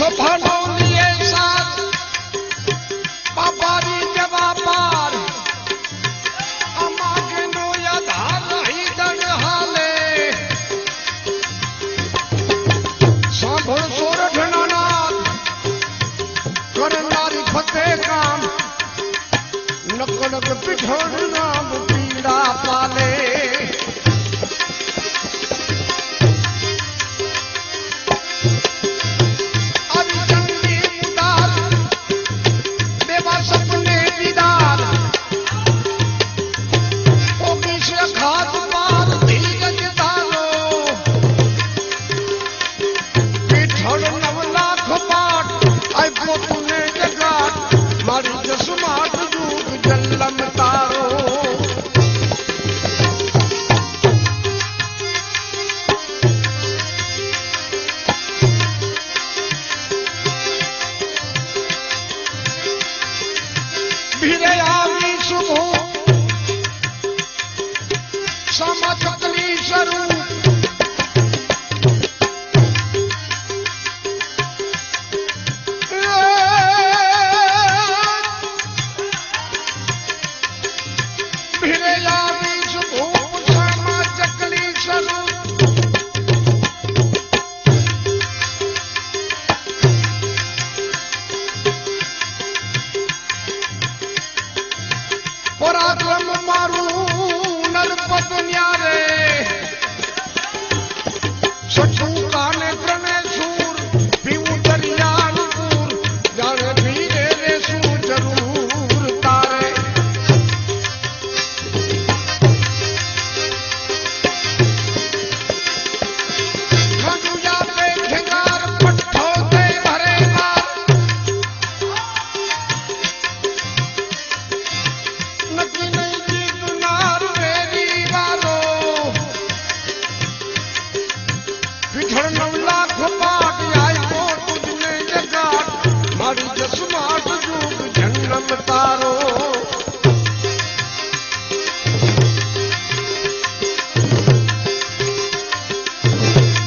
सफलो लिए साथ बाबारी जवाबार अमागे नो आधार रही दर हाले सांभळ सोरठना नाथ करनारी फतेह काम नकनक पिठोड़ नाम पीड़ा पाले पराक्रम मारू नरपत न्यारे सचू काने प्रणे सूर पीऊ दरियानपुर जाने धीरे रे सू जरूर तारे खजुया पे ठेंगार पट्ठो दे भरेगा तारो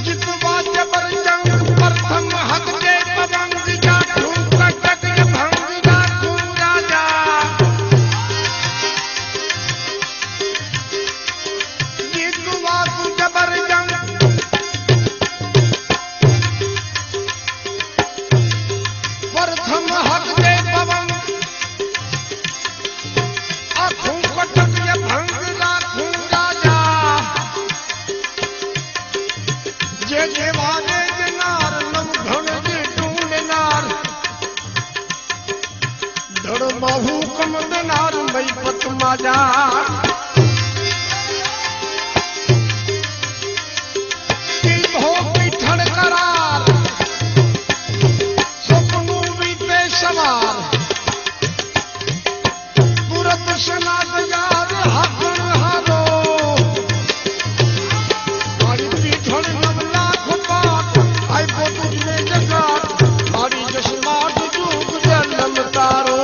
जितवा जबर जंग प्रथम हक के पवंग जा ढूंढ तक भंग जा तू राजा जितवा तू जबर जंग प्रथम हक के पवंग हुकम नार मई पत माजा हो पीठन करार सपनू बीते सवार तुरंत सना यार हाथन हारो मारी पीठन नव लाख पाट आई को तुझने जगा मारी जसमाट जुग जन्म तारो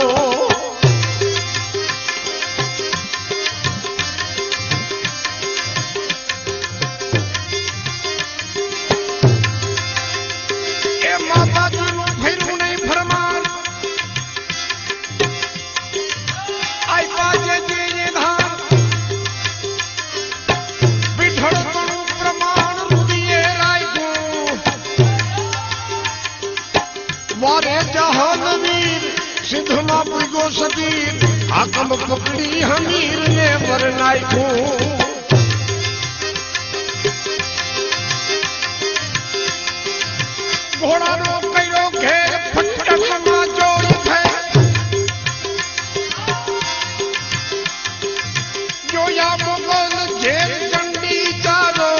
वारे जहान वीर सिद्धमा पुगो सतीर हाकम पकड़ी हमीर ने वरनाई को घोड़ा रो कयो घेर फटक समा जोड़ थे जो या मुगल घेर चंडी चारो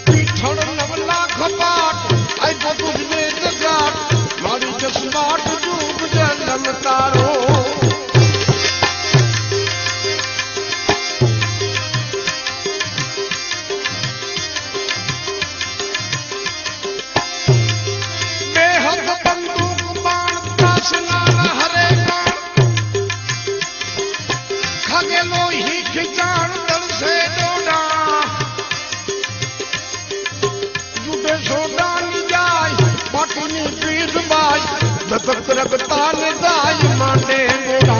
पीठड़ नव लाख पाट आई को तुझने जगाट मारी जसमाट जुग जन्म तारो मस्तक रखता निदाई मांडे गोड़ा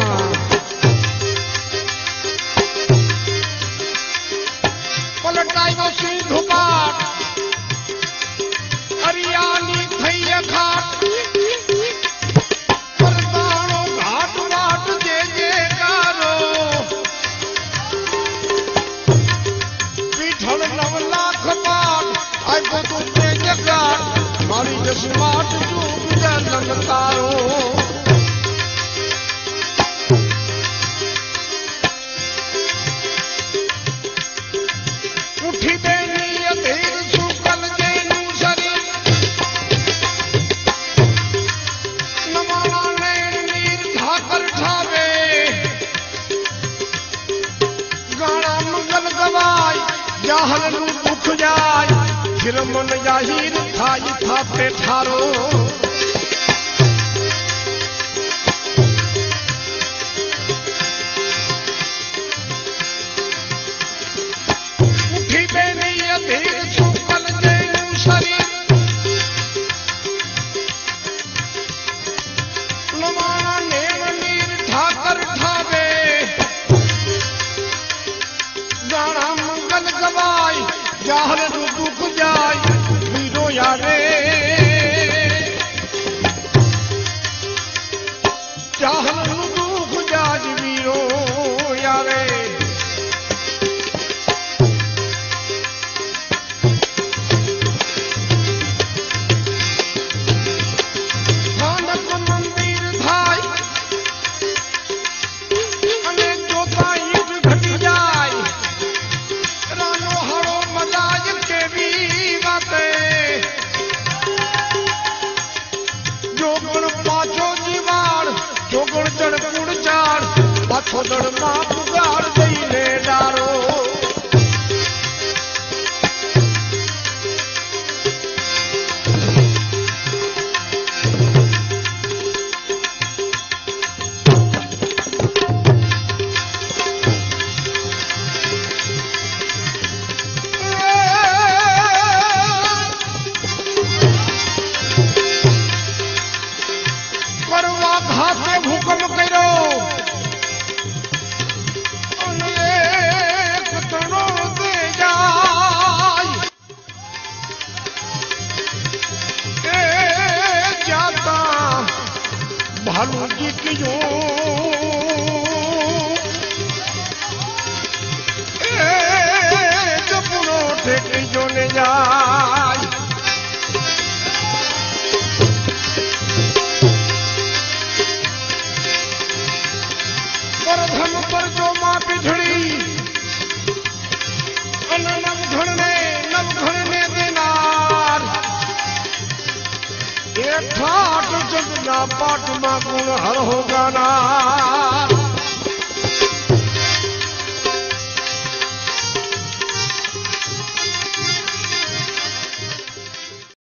पलटाई वो सिंधु पार अरियानी थई घाट परताणो घाट वाट जे कारो पीठल 9 लाख पाठ आई को तुझे जगाट मारी जसमाट जुग जन्म तारो उठी बेनी अधीर सुकल जेनु शरी नमाना नैन नीर ढाकर ठावे गाना मंगल गवाई जाहल नु दुख जाय फिर मन जाहिर थाई थापे ठारो जाहल दुख जाय वीरो यारे जाहल दुख जाय वीरो यारे नानक मंदिर थाय अने जोताई घटी जाय रानो हरो मजाज के भी बाते जोगण पाछो जीवाड़ जोगण चढ़ कुड़ चाड़ पाछो दड़ मां पुगाड़ दईने डारो भालू जी की जो जपुनो ठेकी जो ने जाय पर धन पर जो मां पिछड़ी नव घड़ने देनार ठाट जगना पाट मा गुण हर हो गाना